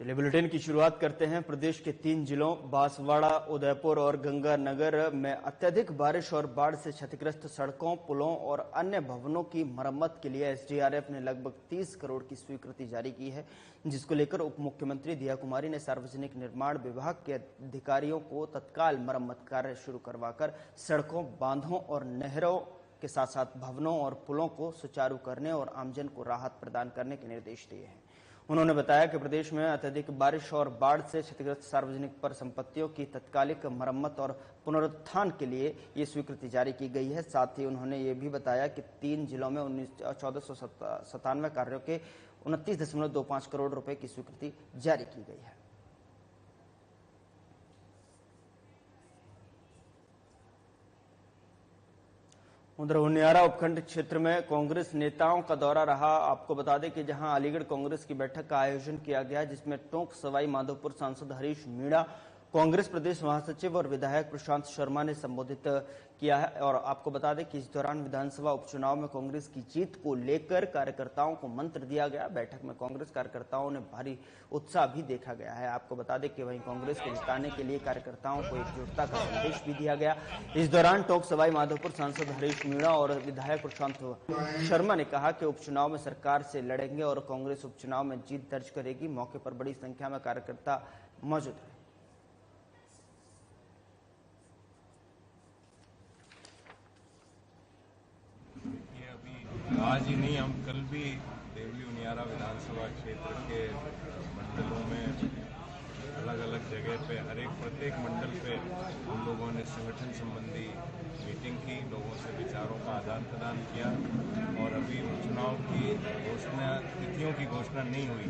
पहले बुलेटिन की शुरुआत करते हैं। प्रदेश के 3 जिलों बांसवाड़ा, उदयपुर और गंगानगर में अत्यधिक बारिश और बाढ़ से क्षतिग्रस्त सड़कों, पुलों और अन्य भवनों की मरम्मत के लिए एसडीआरएफ ने लगभग 30 करोड़ की स्वीकृति जारी की है, जिसको लेकर उप मुख्यमंत्री दिया कुमारी ने सार्वजनिक निर्माण विभाग के अधिकारियों को तत्काल मरम्मत कार्य शुरू करवाकर सड़कों, बांधों और नहरों के साथ साथ भवनों और पुलों को सुचारू करने और आमजन को राहत प्रदान करने के निर्देश दिए हैं। उन्होंने बताया कि प्रदेश में अत्यधिक बारिश और बाढ़ से क्षतिग्रस्त सार्वजनिक परिसंपत्तियों की तत्कालिक मरम्मत और पुनरुत्थान के लिए ये स्वीकृति जारी की गई है। साथ ही उन्होंने ये भी बताया कि 3 जिलों में 1497 कार्यों के 29.25 करोड़ रुपए की स्वीकृति जारी की गई है। उधर हुनियारा उपखंड क्षेत्र में कांग्रेस नेताओं का दौरा रहा। आपको बता दें कि जहां अलीगढ़ कांग्रेस की बैठक का आयोजन किया गया, जिसमें टोंक सवाई माधोपुर सांसद हरीश मीणा, कांग्रेस प्रदेश महासचिव और विधायक प्रशांत शर्मा ने संबोधित किया है। और आपको बता दें कि इस दौरान विधानसभा उपचुनाव में कांग्रेस की जीत को लेकर कार्यकर्ताओं को मंत्र दिया गया। बैठक में कांग्रेस कार्यकर्ताओं ने भारी उत्साह भी देखा गया है। आपको बता दें कि वहीं कांग्रेस को जिताने के लिए कार्यकर्ताओं को एकजुटता का संदेश भी दिया गया। इस दौरान टोंक सवाई माधोपुर सांसद हरीश मीणा और विधायक प्रशांत शर्मा ने कहा कि उपचुनाव में सरकार से लड़ेंगे और कांग्रेस उपचुनाव में जीत दर्ज करेगी। मौके पर बड़ी संख्या में कार्यकर्ता मौजूद रहे। आज ही नहीं, हम कल भी देवली उनियारा विधानसभा क्षेत्र के मंडलों में अलग अलग जगह पे प्रत्येक मंडल पे हम लोगों ने संगठन संबंधी मीटिंग की, लोगों से विचारों का आदान प्रदान किया। और अभी चुनाव की घोषणा, तिथियों की घोषणा नहीं हुई,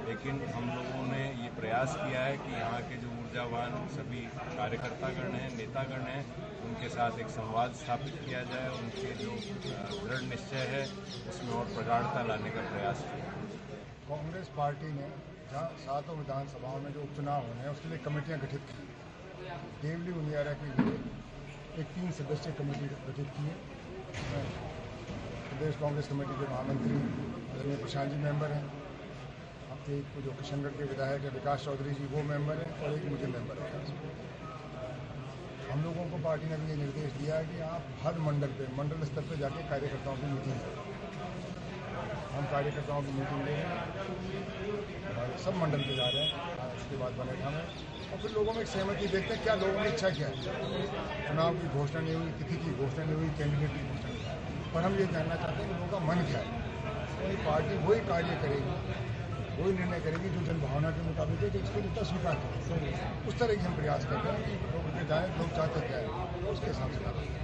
लेकिन हम लोगों ने ये प्रयास किया है कि यहाँ के जो ऊर्जावान सभी कार्यकर्तागण हैं, नेतागण हैं, उनके साथ एक संवाद स्थापित किया जाए। उनके जो दृढ़ निश्चय है उसमें और प्रगाढ़ता लाने का प्रयास किया। कांग्रेस पार्टी ने जहाँ 7 विधानसभाओं में जो उपचुनाव होने हैं उसके लिए कमेटियां गठित की। देवली उनियारा के लिए एक 3 सदस्यीय कमेटी गठित की है। प्रदेश कांग्रेस कमेटी के महामंत्री आदरणीय प्रशांत जी मेंबर हैं, एक जो किशनगढ़ के विधायक है विकास चौधरी जी वो मेंबर हैं और एक मुझे मेंबर है। हम लोगों को पार्टी ने भी ये निर्देश दिया है कि आप हर मंडल स्तर पर जाके कार्यकर्ताओं की मीटिंग करें। हम कार्यकर्ताओं की मीटिंग ले रहे हैं, सब मंडल पे जा रहे हैं, उसके बाद बनेठा में, और फिर लोगों में एक सहमति देखते हैं क्या लोगों की इच्छा क्या है। चुनाव की घोषणा नहीं हुई, तिथि की घोषणा नहीं हुई, कैंडिडेट की घोषणा नहीं हुई, पर हम ये जानना चाहते हैं कि लोगों का मन क्या है। तो पार्टी वही कार्य करेगी, वही निर्णय करेगी जो जनभावना के मुताबिक है, जो इसको जितना स्वीकार करें। उस तरह की हम प्रयास करते हैं कि लोग जाए, लोग चाहते क्या है उसके हिसाब से करते हैं।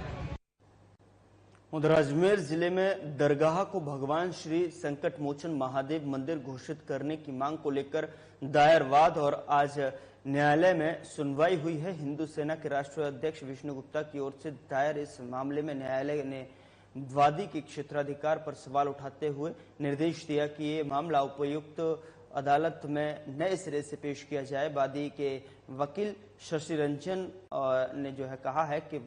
उधर अजमेर जिले में दरगाह को भगवान श्री संकट मोचन महादेव मंदिर घोषित करने की मांग को लेकर दायर वाद और आज न्यायालय में सुनवाई हुई है। हिंदू सेना के राष्ट्रीय अध्यक्ष विष्णु गुप्ता की ओर से दायर इस मामले में न्यायालय ने वादी के क्षेत्राधिकार पर सवाल उठाते हुए निर्देश दिया कि ये मामला उपायुक्त अदालत में नए सिरे से पेश किया जाए। वादी के वकील शशि रंजन ने जो है कहा है कि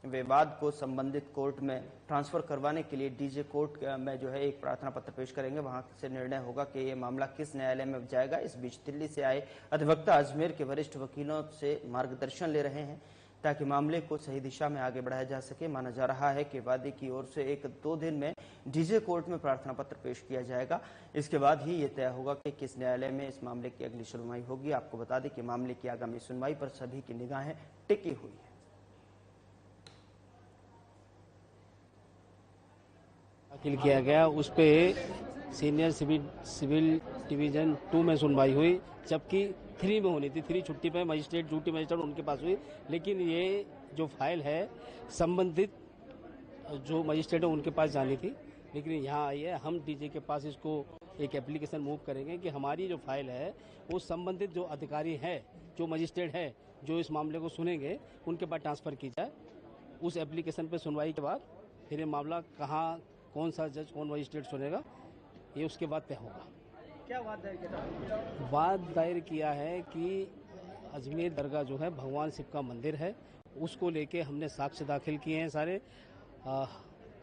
विवाद को संबंधित कोर्ट में ट्रांसफर करवाने के लिए डीजे कोर्ट में जो है एक प्रार्थना पत्र पेश करेंगे। वहां से निर्णय होगा कि ये मामला किस न्यायालय में जाएगा। इस बीच दिल्ली से आए अधिवक्ता अजमेर के वरिष्ठ वकीलों से मार्गदर्शन ले रहे हैं ताकि मामले को सही दिशा में आगे बढ़ाया जा सके। माना जा रहा है कि वादी की ओर से 1-2 दिन में डीजे कोर्ट में प्रार्थना पत्र पेश किया जाएगा। इसके बाद ही ये तय होगा कि किस न्यायालय में इस मामले की अगली सुनवाई होगी। आपको बता दें कि मामले की आगामी सुनवाई पर सभी की निगाहें टिकी हुई है। दाखिल किया गया, उस पे सीनियर सिविल डिवीजन 2 में सुनवाई हुई, जबकि 3 में होनी थी। 3 छुट्टी पे मजिस्ट्रेट, ड्यूटी मजिस्ट्रेट उनके पास हुई, लेकिन ये जो फाइल है संबंधित जो मजिस्ट्रेट है उनके पास जानी थी, लेकिन यहाँ आई है। हम डीजे के पास इसको एक एप्लीकेशन मूव करेंगे कि हमारी जो फाइल है वो संबंधित जो अधिकारी है, जो मजिस्ट्रेट है, जो इस मामले को सुनेंगे उनके पास ट्रांसफर की जाए। उस एप्लीकेशन पे सुनवाई के बाद फिर ये मामला कहाँ, कौन सा जज, कौन मजिस्ट्रेट सुनेगा, ये उसके बाद तय होगा। क्या वाद दायर किया? वाद दायर किया है कि अजमेर दरगाह जो है भगवान शिव का मंदिर है, उसको लेके हमने साक्ष्य दाखिल किए हैं सारे।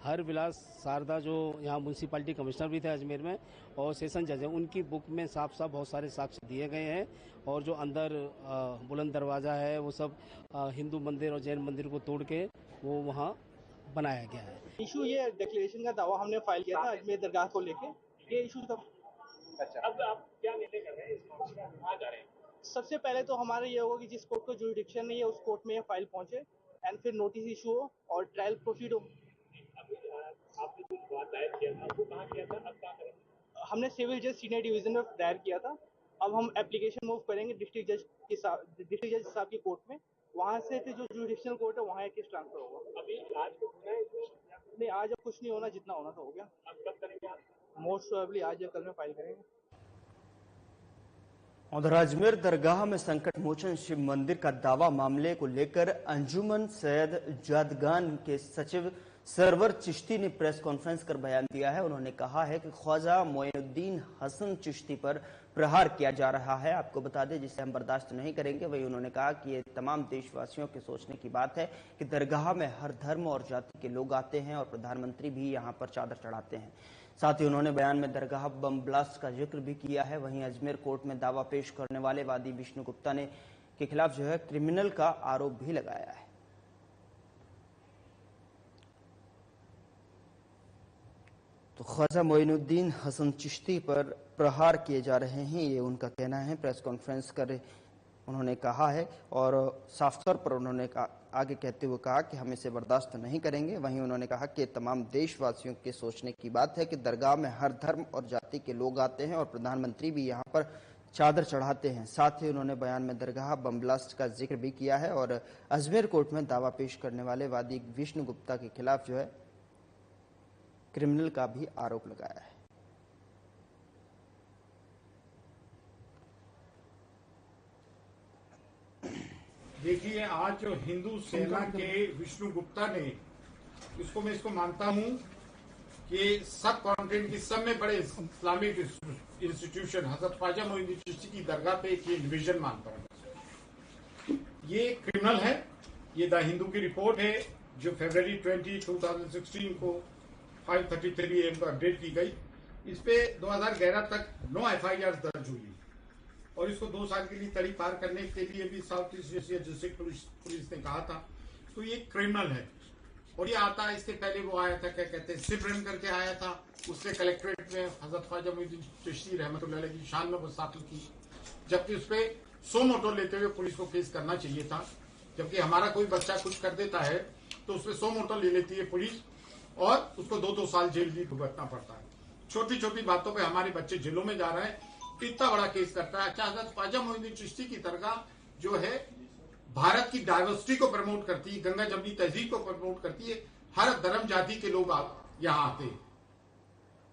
हर विलास शारदा जो यहाँ म्यूनसिपालिटी कमिश्नर भी थे अजमेर में और सेशन जज है, उनकी बुक में साफ साफ बहुत सारे साक्ष्य दिए गए हैं। और जो अंदर बुलंद दरवाज़ा है वो सब हिंदू मंदिर और जैन मंदिर को तोड़ के वो वहाँ बनाया गया है। इशू ये डिक्लेरेशन का दावा हमने फाइल किया था अजमेर दरगाह को लेके, ये इशू तब। अच्छा, अब आप क्या निर्णय कर रहे हैं इस मामले में, कहाँ जा रहे हैं? सबसे पहले तो हमारा ये होगा कि जिस कोर्ट को जुरिडिक्शन नहीं है उस कोर्ट में ये फाइल पहुंचे एंड फिर नोटिस इशू हो और ट्रायल प्रोसीड हो। अभी आपने जो बात दायर किया था वो कहाँ किया था, अब कहाँ करेंगे? हमने सिविल जज सीनियर डिवीजन में दायर किया था। अब हम एप्लीकेशन मूव करेंगे डिस्ट्रिक्ट जज साहब की कोर्ट में, वहां से फिर जो जुडिशनल कोर्ट है वहाँ केस ट्रांसफर होगा। अभी आज को होना है इसमें? नहीं, आज अब कुछ नहीं होना, जितना होना था हो गया। अब कब करेंगे आप? मोस्ट प्रोबेबली आज या कल में फाइल करेंगे। उधर अजमेर दरगाह में संकट मोचन शिव मंदिर का दावा मामले को लेकर अंजुमन सैयद जादगान के सचिव सरवर चिश्ती ने प्रेस कॉन्फ्रेंस कर बयान दिया है। उन्होंने कहा है कि ख्वाजा मोइनुद्दीन हसन चिश्ती पर प्रहार किया जा रहा है, आपको बता दें, जिसे हम बर्दाश्त नहीं करेंगे। वही उन्होंने कहा कि ये तमाम देशवासियों के सोचने की बात है कि दरगाह में हर धर्म और जाति के लोग आते हैं और प्रधानमंत्री भी यहाँ पर चादर चढ़ाते हैं। साथ ही उन्होंने बयान में दरगाह बम ब्लास्ट का जिक्र भी किया है। वहीं अजमेर कोर्ट में दावा पेश करने वाले वादी विष्णु गुप्ता ने के खिलाफ जो है क्रिमिनल का आरोप भी लगाया है। तो ख्वाजा मोइनुद्दीन हसन चिश्ती पर प्रहार किए जा रहे हैं, ये उनका कहना है। प्रेस कॉन्फ्रेंस कर उन्होंने कहा है और साफ तौर पर उन्होंने आगे कहते हुए कहा कि हम इसे बर्दाश्त नहीं करेंगे। वहीं उन्होंने कहा कि तमाम देशवासियों के सोचने की बात है कि दरगाह में हर धर्म और जाति के लोग आते हैं और प्रधानमंत्री भी यहाँ पर चादर चढ़ाते हैं। साथ ही उन्होंने बयान में दरगाह बम ब्लास्ट का जिक्र भी किया है और अजमेर कोर्ट में दावा पेश करने वाले वादी विष्णु गुप्ता के खिलाफ जो है क्रिमिनल का भी आरोप लगाया है। देखिए, आज जो हिंदू सेना के विष्णु गुप्ता ने, इसको मानता हूं कि सब कॉन्टिनेंट की सब में बड़े इस्लामिक इंस्टीट्यूशन हजरत ख्वाजा मोइनुद्दीन चिश्ती की दरगाह पे एक डिवीजन मानता हूं। ये क्रिमिनल है। ये द हिंदू की रिपोर्ट है जो फरवरी 20, 2016 को 5:33 AM को अपडेट की गई। इस पे 2011 तक 9 FIR दर्ज हुई और इसको 2 साल के लिए तड़ी पार करने के लिए भी south east Asia district police ने कहा था। तो ये क्रिमिनल है और ये आता है। इसके पहले वो आया था, क्या कहते हैं, सिब्रन करके आया था। उससे कलेक्ट्रेट में हजरत ख्वाजा मोइनुद्दीन चिश्ती रहमतुल्लाह अलैह की शान में वो दाखिल की, जबकि उस पर सो मोटो लेते हुए पुलिस को केस करना चाहिए था। जबकि हमारा कोई बच्चा कुछ कर देता है तो उसमें सो मोटो ले लेती है पुलिस और उसको 2-2 साल जेल भी भुगतना पड़ता है। छोटी छोटी बातों पे हमारे बच्चे जेलों में जा रहे हैं, इतना बड़ा केस करता है। अच्छा, हजरत ख्वाजा मोइनुद्दीन चिश्ती की दरगाह जो है भारत की डाइवर्सिटी को प्रमोट करती है, गंगा जमनी तहजीब को प्रमोट करती है। हर धर्म जाति के लोग यहाँ आते हैं।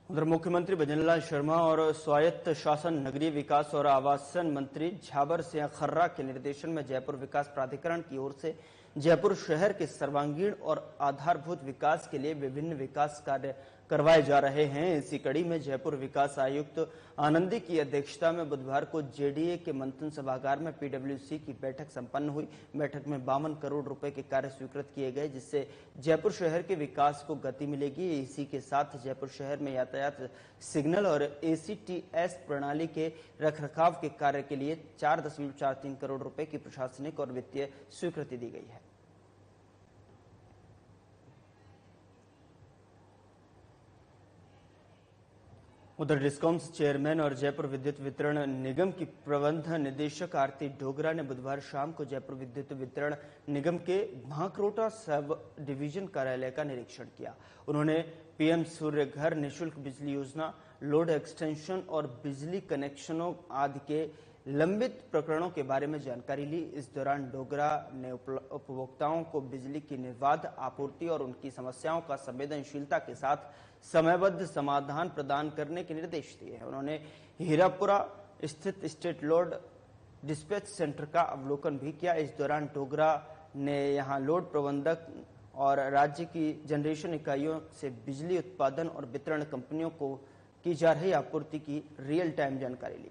उधर मुख्यमंत्री भजनलाल शर्मा और स्वायत्त शासन नगरीय विकास और आवासन मंत्री झाबर सिंह खर्रा के निर्देशन में जयपुर विकास प्राधिकरण की ओर से जयपुर शहर के सर्वांगीण और आधारभूत विकास के लिए विभिन्न विकास कार्य करवाए जा रहे हैं। इसी कड़ी में जयपुर विकास आयुक्त आनंदी की अध्यक्षता में बुधवार को जेडीए के मंथन सभागार में पीडब्ल्यूसी की बैठक संपन्न हुई। बैठक में 52 करोड़ रुपए के कार्य स्वीकृत किए गए, जिससे जयपुर शहर के विकास को गति मिलेगी। इसी के साथ जयपुर शहर में यातायात सिग्नल और ACTS प्रणाली के रखरखाव के कार्य के लिए 4.43 करोड़ रुपए की प्रशासनिक और वित्तीय स्वीकृति दी गई है। उधर डिस्कॉम्स चेयरमैन और जयपुर विद्युत वितरण निगम की प्रबंध निदेशक आरती डोगरा ने बुधवार शाम को जयपुर विद्युत वितरण निगम के भांकरोटा सब डिवीजन कार्यालय का निरीक्षण किया। उन्होंने PM सूर्य घर, निःशुल्क बिजली योजना, लोड एक्सटेंशन और बिजली कनेक्शनों आदि के लंबित प्रकरणों के बारे में जानकारी ली। इस दौरान डोगरा ने उपभोक्ताओं को बिजली की निर्बाध आपूर्ति और उनकी समस्याओं का संवेदनशीलता के साथ समयबद्ध समाधान प्रदान करने के निर्देश दिए हैं। उन्होंने हीरापुरा स्थित स्टेट लोड डिस्पैच सेंटर का अवलोकन भी किया। इस दौरान डोगरा ने यहां लोड प्रबंधक और राज्य की जनरेशन इकाइयों से बिजली उत्पादन और वितरण कंपनियों को की जा रही आपूर्ति की रियल टाइम जानकारी ली।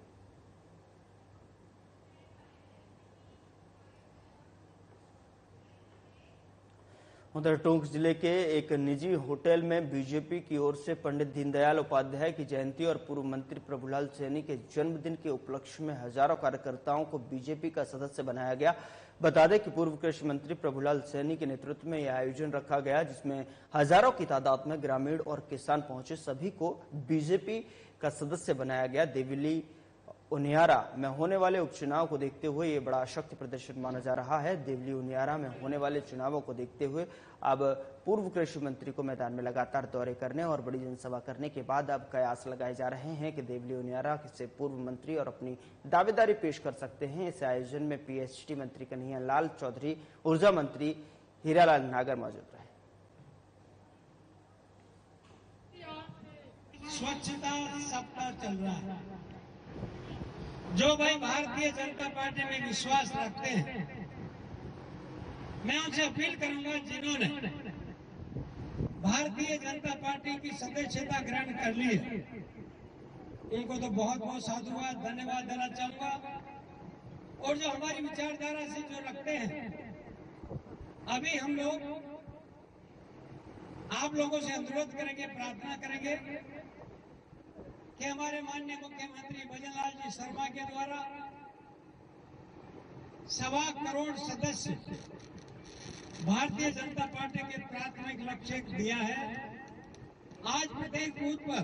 उधर टोंक जिले के एक निजी होटल में बीजेपी की ओर से पंडित दीनदयाल उपाध्याय की जयंती और पूर्व मंत्री प्रभुलाल सैनी के जन्मदिन के उपलक्ष्य में हजारों कार्यकर्ताओं को बीजेपी का सदस्य बनाया गया। बता दें कि पूर्व कृषि मंत्री प्रभुलाल सैनी के नेतृत्व में यह आयोजन रखा गया, जिसमें हजारों की तादाद में ग्रामीण और किसान पहुंचे। सभी को बीजेपी का सदस्य बनाया गया। देवली उनियारा में होने वाले उपचुनाव को देखते हुए ये बड़ा शक्ति प्रदर्शन माना जा रहा है। देवली उनियारा में होने वाले चुनावों को देखते हुए अब पूर्व कृषि मंत्री को मैदान में लगातार दौरे करने और बड़ी जनसभा करने के बाद अब कयास लगाए जा रहे हैं कि देवली उनियारा से पूर्व मंत्री और अपनी दावेदारी पेश कर सकते हैं। इस आयोजन में पीएचडी मंत्री कन्हैया लाल चौधरी, ऊर्जा मंत्री हीरालाल नागर मौजूद रहे। स्वच्छता सप्ताह चल रहा है। जो भाई भारतीय जनता पार्टी में विश्वास रखते हैं, मैं उनसे अपील करूंगा जिन्होंने भारतीय जनता पार्टी की सदस्यता ग्रहण कर ली है, उनको तो बहुत बहुत साधुवाद धन्यवाद देना चाहूंगा। और जो हमारी विचारधारा से जो रखते हैं, अभी हम लोग आप लोगों से अनुरोध करेंगे, प्रार्थना करेंगे कि हमारे माननीय मुख्यमंत्री भजनलाल जी शर्मा के द्वारा 1.25 करोड़ सदस्य भारतीय जनता पार्टी के प्राथमिक लक्ष्य दिया है। आज प्रत्येक बूथ पर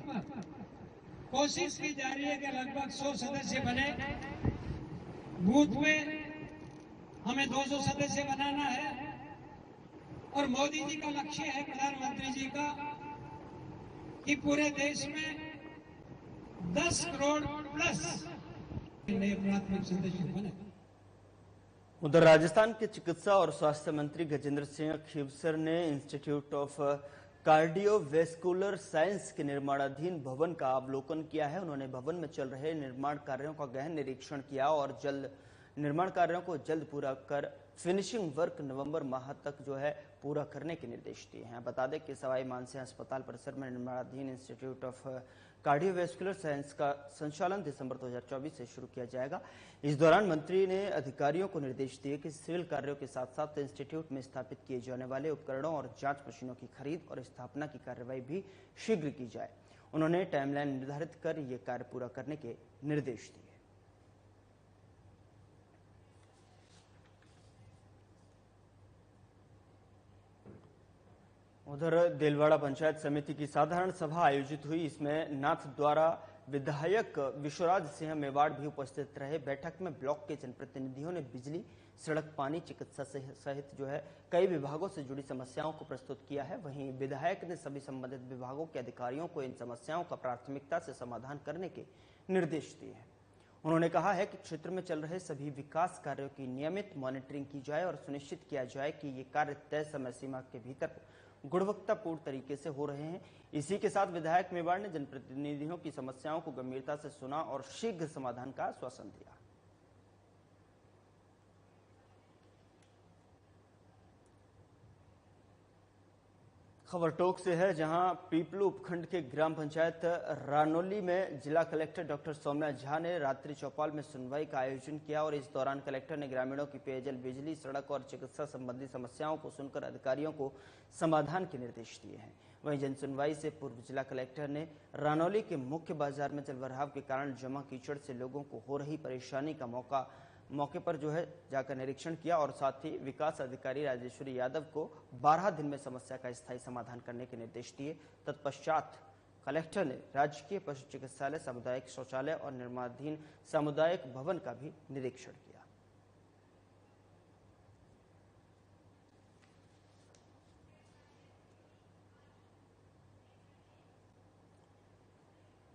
कोशिश की जा रही है कि लगभग 100 सदस्य बने। बूथ में हमें 200 सदस्य बनाना है और मोदी जी का लक्ष्य है, प्रधानमंत्री जी का, कि पूरे देश में 10 करोड़ प्लस नए प्राथमिक सदस्य बने। उधर राजस्थान के चिकित्सा और स्वास्थ्य मंत्री गजेंद्र सिंह खीवसर ने इंस्टीट्यूट ऑफ कार्डियोवैस्कुलर साइंस के निर्माणाधीन भवन का अवलोकन किया है। उन्होंने भवन में चल रहे निर्माण कार्यों का गहन निरीक्षण किया और जल्द निर्माण कार्यों को जल्द पूरा कर फिनिशिंग वर्क नवंबर माह तक जो है पूरा करने के निर्देश दिए हैं। बता दें कि सवाई मानसिंह अस्पताल परिसर में निर्माणाधीन इंस्टीट्यूट ऑफ कार्डियोवैस्कुलर साइंस का संचालन दिसंबर 2024 से शुरू किया जाएगा। इस दौरान मंत्री ने अधिकारियों को निर्देश दिए कि सिविल कार्यों के साथ साथ इंस्टीट्यूट में स्थापित किए जाने वाले उपकरणों और जांच मशीनों की खरीद और स्थापना की कार्यवाही भी शीघ्र की जाए। उन्होंने टाइमलाइन निर्धारित कर ये कार्य पूरा करने के निर्देश दिए। उधर देलवाड़ा पंचायत समिति की साधारण सभा आयोजित हुई। इसमें नाथद्वारा विधायक विश्वराज सिंह मेवाड़ भी उपस्थित रहे। बैठक में ब्लॉक के जनप्रतिनिधियों ने बिजली, सड़क, पानी, चिकित्सा सहित जो है कई विभागों से जुड़ी समस्याओं को प्रस्तुत किया है। वहीं विधायक ने सभी संबंधित विभागों के अधिकारियों को इन समस्याओं का प्राथमिकता से समाधान करने के निर्देश दिए हैं। उन्होंने कहा है कि क्षेत्र में चल रहे सभी विकास कार्यों की नियमित मॉनिटरिंग की जाए और सुनिश्चित किया जाए कि ये कार्य तय समय सीमा के भीतर गुणवत्तापूर्ण तरीके से हो रहे हैं। इसी के साथ विधायक मेवाड़ ने जनप्रतिनिधियों की समस्याओं को गंभीरता से सुना और शीघ्र समाधान का आश्वासन दिया। खबर टोक से है, जहां पीपलू उपखंड के ग्राम पंचायत रानोली में जिला कलेक्टर डॉक्टर सौम्या झा ने रात्रि चौपाल में सुनवाई का आयोजन किया और इस दौरान कलेक्टर ने ग्रामीणों की पेयजल, बिजली, सड़क और चिकित्सा संबंधी समस्याओं को सुनकर अधिकारियों को समाधान के निर्देश दिए हैं। वहीं जनसुनवाई से पूर्व जिला कलेक्टर ने रानौली के मुख्य बाजार में जलभराव के कारण जमा कीचड़ से लोगों को हो रही परेशानी का मौके पर जो है जाकर निरीक्षण किया और साथ ही विकास अधिकारी राजेश्वरी यादव को 12 दिन में समस्या का स्थायी समाधान करने के निर्देश दिए। तत्पश्चात कलेक्टर ने राजकीय पशु चिकित्सालय, सामुदायिक शौचालय और निर्माणाधीन सामुदायिक भवन का भी निरीक्षण किया।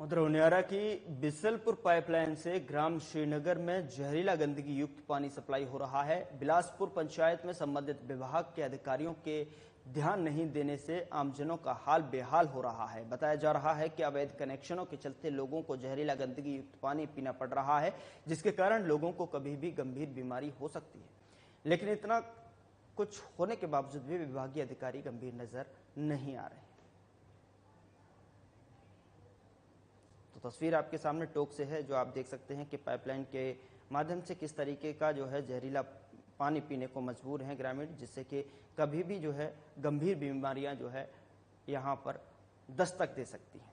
उधर उनियारा की बिसलपुर पाइपलाइन से ग्राम श्रीनगर में जहरीला गंदगी युक्त पानी सप्लाई हो रहा है। बिलासपुर पंचायत में संबंधित विभाग के अधिकारियों के ध्यान नहीं देने से आमजनों का हाल बेहाल हो रहा है। बताया जा रहा है कि अवैध कनेक्शनों के चलते लोगों को जहरीला गंदगी युक्त पानी पीना पड़ रहा है, जिसके कारण लोगों को कभी भी गंभीर बीमारी हो सकती है। लेकिन इतना कुछ होने के बावजूद भी विभागीय अधिकारी गंभीर नजर नहीं आ रहे। तो तस्वीर आपके सामने टोक से है, जो आप देख सकते हैं कि पाइपलाइन के माध्यम से किस तरीके का जो है जहरीला पानी पीने को मजबूर हैं ग्रामीण, जिससे कि कभी भी जो है गंभीर बीमारियां जो है यहाँ पर दस्तक दे सकती हैं।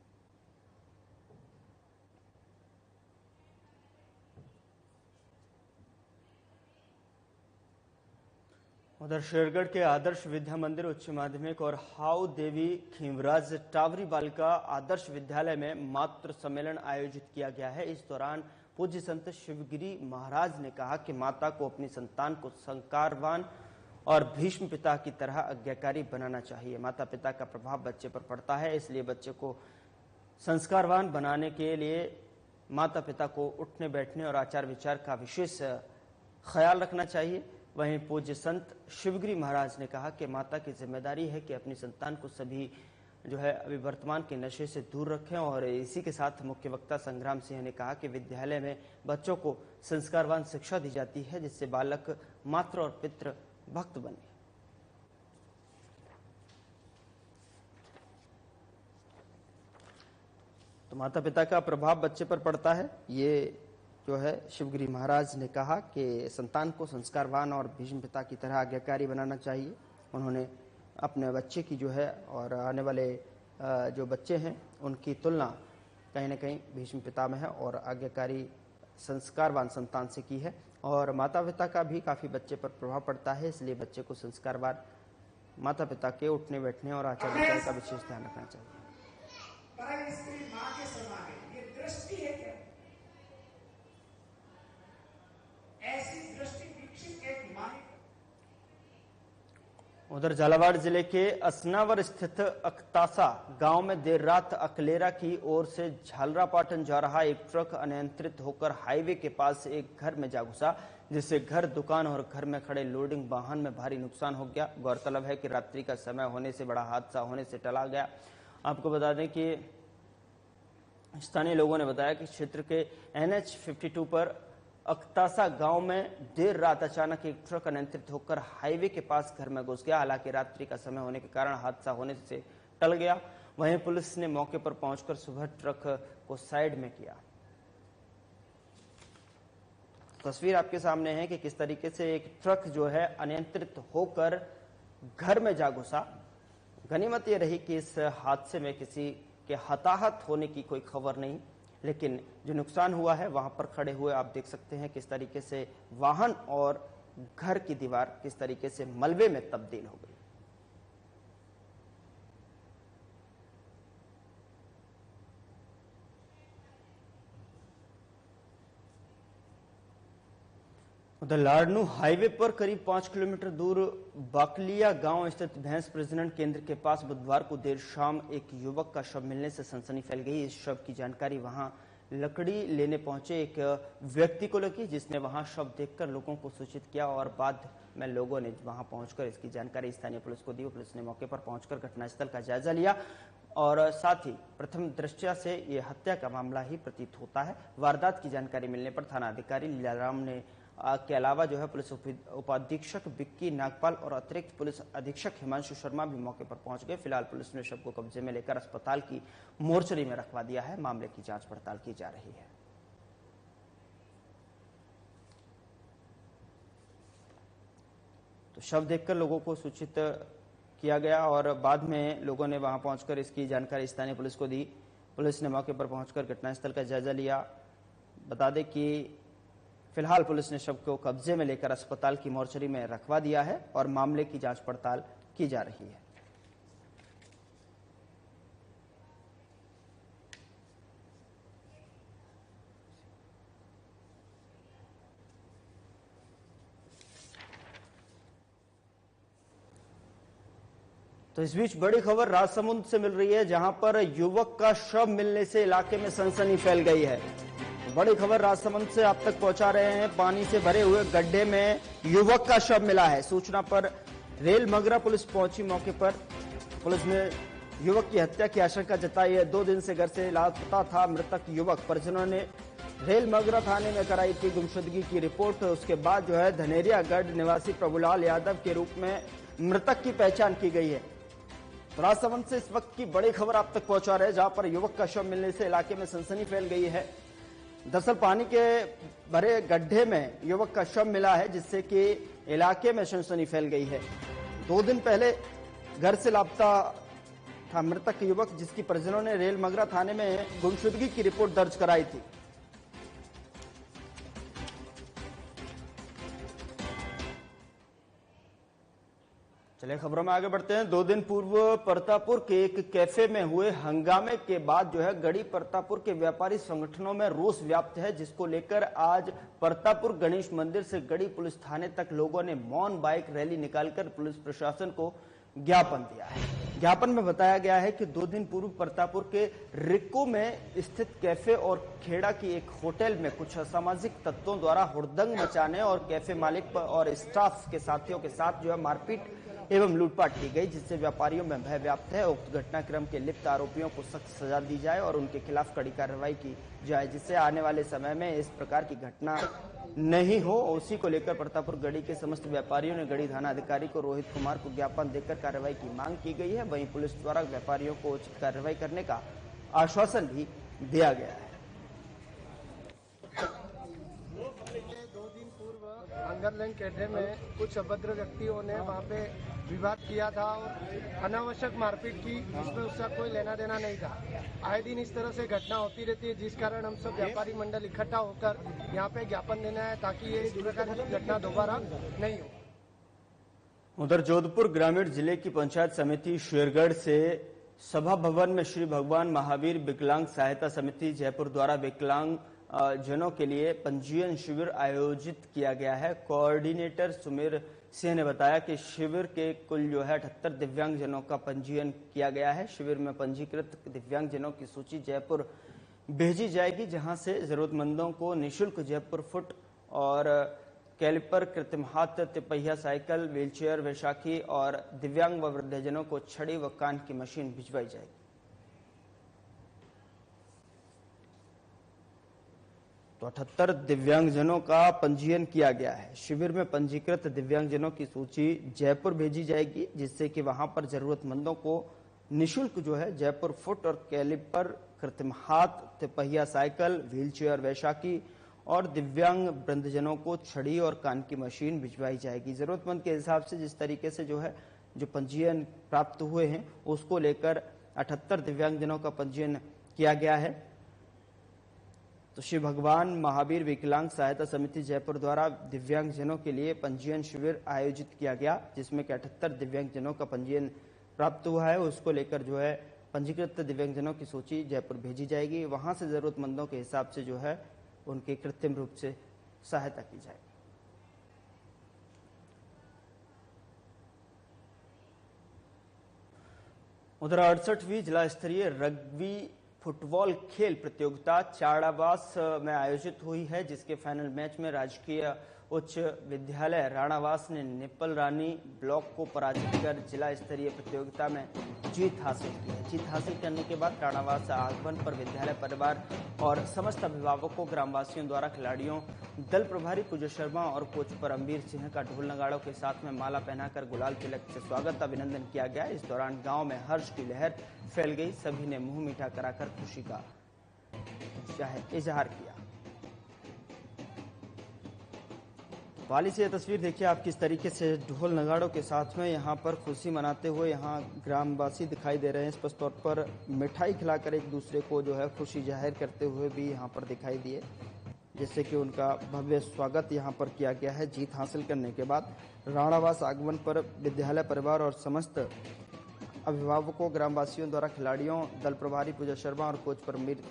उधर शेरगढ़ के आदर्श विद्या मंदिर उच्च माध्यमिक और हाउ देवी खीमराज टावरी बालिका आदर्श विद्यालय में मातृ सम्मेलन आयोजित किया गया है। इस दौरान पूज्य संत शिवगिरी महाराज ने कहा कि माता को अपनी संतान को संस्कारवान और भीष्म पिता की तरह आज्ञाकारी बनाना चाहिए। माता पिता का प्रभाव बच्चे पर पड़ता है, इसलिए बच्चे को संस्कारवान बनाने के लिए माता पिता को उठने बैठने और आचार विचार का विशेष ख्याल रखना चाहिए। वहीं पूज्य संत शिवगिरी महाराज ने कहा कि माता की जिम्मेदारी है कि अपनी संतान को सभी जो है अभी वर्तमान के नशे से दूर रखें। और इसी के साथ मुख्य वक्ता संग्राम सिंह ने कहा कि विद्यालय में बच्चों को संस्कारवान शिक्षा दी जाती है, जिससे बालक मातृ और पितृ भक्त बने। तो माता पिता का प्रभाव बच्चे पर पड़ता है, ये जो है शिवगिरी महाराज ने कहा कि संतान को संस्कारवान और भीष्म पिता की तरह आज्ञाकारी बनाना चाहिए। उन्होंने अपने बच्चे की जो है और आने वाले जो बच्चे हैं उनकी तुलना कहीं ना कहीं भीष्म पिता में है और आज्ञाकारी संस्कारवान संतान से की है। और माता पिता का भी काफ़ी बच्चे पर प्रभाव पड़ता है, इसलिए बच्चे को संस्कारवान माता पिता के उठने बैठने और आचार विचार का विशेष ध्यान रखना चाहिए। उधर झालावाड़ जिले के असनावर स्थित अकतासा गांव में देर रात अकलेरा की ओर से झालरापाटन जा रहा एक ट्रक अनियंत्रित होकर हाईवे के पास एक घर में जा घुसा, जिससे घर, दुकान और घर में खड़े लोडिंग वाहन में भारी नुकसान हो गया। गौरतलब है कि रात्रि का समय होने से बड़ा हादसा होने से टला गया। आपको बता दें कि स्थानीय लोगों ने बताया कि क्षेत्र के NH 52 पर अकतासा गांव में देर रात अचानक एक ट्रक अनियंत्रित होकर हाईवे के पास घर में घुस गया। हालांकि रात्रि का समय होने के कारण हादसा होने से टल गया। वहीं पुलिस ने मौके पर पहुंचकर सुबह ट्रक को साइड में किया। तस्वीर आपके सामने है कि किस तरीके से एक ट्रक जो है अनियंत्रित होकर घर में जा घुसा। गनीमत यह रही कि इस हादसे में किसी के हताहत होने की कोई खबर नहीं, लेकिन जो नुकसान हुआ है वहां पर खड़े हुए आप देख सकते हैं किस तरीके से वाहन और घर की दीवार किस तरीके से मलबे में तब्दील हो गई। उधर लाडनू हाईवे पर करीब 5 किलोमीटर दूर बाकलिया गांव स्थित भैंस प्रजनन केंद्र के पास बुधवार को देर शाम एक युवक का शव मिलने से सनसनी फैल गई। इस शव की जानकारी वहां लकड़ी लेने पहुंचे एक व्यक्ति को लगी, जिसने वहां शव देखकर लोगों को सूचित किया और बाद में लोगों ने वहां पहुंचकर इसकी जानकारी स्थानीय पुलिस को दी। पुलिस ने मौके पर पहुंचकर घटनास्थल का जायजा लिया और साथ ही प्रथम दृष्टया से ये हत्या का मामला ही प्रतीत होता है। वारदात की जानकारी मिलने पर थाना अधिकारी लीलाराम ने के अलावा जो है पुलिस उपाधीक्षक बिक्की नागपाल और अतिरिक्त पुलिस अधीक्षक हिमांशु शर्मा भी मौके पर पहुंच गए। फिलहाल पुलिस ने शव को कब्जे में लेकर अस्पताल की मोर्चरी में रखवा दिया है। मामले की जांच पड़ताल की जा रही है। तो शव देखकर लोगों को सूचित किया गया और बाद में लोगों ने वहां पहुंचकर इसकी जानकारी स्थानीय पुलिस को दी। पुलिस ने मौके पर पहुंचकर घटनास्थल का जायजा लिया। बता दें कि फिलहाल पुलिस ने शव को कब्जे में लेकर अस्पताल की मोर्चरी में रखवा दिया है और मामले की जांच पड़ताल की जा रही है। तो इस बीच बड़ी खबर राजसमंद से मिल रही है, जहां पर युवक का शव मिलने से इलाके में सनसनी फैल गई है। बड़ी खबर राजसमंद से आप तक पहुंचा रहे हैं। पानी से भरे हुए गड्ढे में युवक का शव मिला है। सूचना पर रेल मगरा पुलिस पहुंची मौके पर। पुलिस ने युवक की हत्या की आशंका जताई है। 2 दिन से घर से लापता था मृतक युवक। परिजनों ने रेल मगरा थाने में कराई थी गुमशुदगी की रिपोर्ट। उसके बाद जो है धनेरियागढ़ निवासी प्रभुलाल यादव के रूप में मृतक की पहचान की गई है। राजसमंद से इस वक्त की बड़ी खबर आप तक पहुंचा रहे हैं, जहां पर युवक का शव मिलने से इलाके में सनसनी फैल गई है। दरअसल पानी के भरे गड्ढे में युवक का शव मिला है, जिससे कि इलाके में सनसनी फैल गई है। 2 दिन पहले घर से लापता था मृतक युवक, जिसकी परिजनों ने रेल मगरा थाने में गुमशुदगी की रिपोर्ट दर्ज कराई थी। चलिए खबरों में आगे बढ़ते हैं। 2 दिन पूर्व परतापुर के एक कैफे में हुए हंगामे के बाद जो है गढ़ी परतापुर के व्यापारी संगठनों में रोष व्याप्त है, जिसको लेकर आज परतापुर गणेश मंदिर से गढ़ी पुलिस थाने तक लोगों ने मौन बाइक रैली निकालकर पुलिस प्रशासन को ज्ञापन दिया है। ज्ञापन में बताया गया है कि 2 दिन पूर्व परतापुर के रिक्को में स्थित कैफे और खेड़ा की एक होटल में कुछ असामाजिक तत्वों द्वारा हुड़दंग मचाने और कैफे मालिक और स्टाफ के साथियों के साथ जो है मारपीट एवं लूटपाट की गई, जिससे व्यापारियों में भय व्याप्त है। उक्त घटनाक्रम के लिप्त आरोपियों को सख्त सजा दी जाए और उनके खिलाफ कड़ी कार्रवाई की जाए, जिससे आने वाले समय में इस प्रकार की घटना नहीं हो। उसी को लेकर परतापुर गढ़ी के समस्त व्यापारियों ने गढ़ी थाना अधिकारी को रोहित कुमार को ज्ञापन देकर कार्रवाई की मांग की गई है। वहीं पुलिस द्वारा व्यापारियों को उचित कार्रवाई करने का आश्वासन भी दिया गया है। अंगरलैंड कैफे में कुछ अभद्र व्यक्तियों ने वहां पे विवाद किया था और अनावश्यक मारपीट की, जिसमें उसका कोई लेना देना नहीं था। आए दिन इस तरह से घटना होती रहती है, जिस कारण हम सब व्यापारी मंडल इकट्ठा होकर यहाँ पे ज्ञापन देना है ताकि ये इस प्रकार की घटना दोबारा नहीं हो। उधर जोधपुर ग्रामीण जिले की पंचायत समिति शेरगढ़ से सभा भवन में श्री भगवान महावीर विकलांग सहायता समिति जयपुर द्वारा विकलांग जनों के लिए पंजीयन शिविर आयोजित किया गया है। कोऑर्डिनेटर सुमेर सिंह ने बताया कि शिविर के कुल जो है 78 दिव्यांग जनों का पंजीयन किया गया है। शिविर में पंजीकृत दिव्यांग जनों की सूची जयपुर भेजी जाएगी, जहां से जरूरतमंदों को निःशुल्क जयपुर फुट और कैलिपर, कृत्रिम हाथ, तिपहिया साइकिल, व्हीलचेयर, वैशाखी और दिव्यांग व वृद्धजनों को छड़ी व कान की मशीन भिजवाई जाएगी। तो 78 दिव्यांगजनों का पंजीयन किया गया है। शिविर में पंजीकृत दिव्यांगजनों की सूची जयपुर भेजी जाएगी, जिससे कि वहां पर जरूरतमंदों को निःशुल्क जो है जयपुर फुट और कैलिपर, कृत्रिम हाथ, तिपहिया साइकिल, व्हीलचेयर, वैशाखी और दिव्यांग वृद्धजनों को छड़ी और कान की मशीन भिजवाई जाएगी। जरूरतमंद के हिसाब से जिस तरीके से जो है जो पंजीयन प्राप्त हुए हैं उसको लेकर 78 दिव्यांगजनों का पंजीयन किया गया है। तो श्री भगवान महावीर विकलांग सहायता समिति जयपुर द्वारा दिव्यांगजनों के लिए पंजीयन शिविर आयोजित किया गया, जिसमें 78 दिव्यांगजनों का पंजीयन प्राप्त हुआ है। उसको लेकर जो है पंजीकृत दिव्यांगजनों की सूची जयपुर भेजी जाएगी। वहां से जरूरतमंदों के हिसाब से जो है उनकी कृत्रिम रूप से सहायता की जाएगी। उधर 68वीं जिला स्तरीय रग्बी फुटबॉल खेल प्रतियोगिता चाड़ावास में आयोजित हुई है, जिसके फाइनल मैच में राजकीय उच्च विद्यालय राणावास ने निप्पल रानी ब्लॉक को पराजित कर जिला स्तरीय प्रतियोगिता में जीत हासिल की है। जीत हासिल करने के बाद राणावास आगमन पर विद्यालय परिवार और समस्त अभिभावकों, ग्रामवासियों द्वारा खिलाड़ियों, दल प्रभारी पूजा शर्मा और कोच परमवीर सिंह का ढोल नगाड़ों के साथ में माला पहनाकर गुलाल तिलक से स्वागत अभिनंदन किया गया। इस दौरान गांव में हर्ष की लहर फैल गई। सभी ने मुंह मीठा कराकर खुशी का इजहार किया। वाली से यह तस्वीर देखिए आप किस तरीके से ढोल नगाड़ों के साथ में यहाँ पर खुशी मनाते हुए यहाँ ग्रामवासी दिखाई दे रहे हैं। स्पष्ट तौर पर मिठाई खिलाकर एक दूसरे को जो है खुशी जाहिर करते हुए भी यहाँ पर दिखाई दिए, जिससे कि उनका भव्य स्वागत यहाँ पर किया गया है। जीत हासिल करने के बाद राणावास आगमन पर विद्यालय परिवार और समस्त अभिभावकों, ग्रामवासियों द्वारा खिलाड़ियों, दल प्रभारी पूजा शर्मा और कोच परमवीर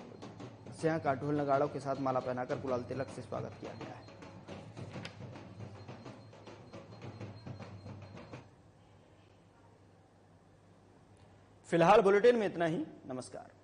सिंह का ढोल नगाड़ों के साथ माला पहनाकर गुलाल तिलक से स्वागत किया गया है। फिलहाल बुलेटिन में इतना ही। नमस्कार।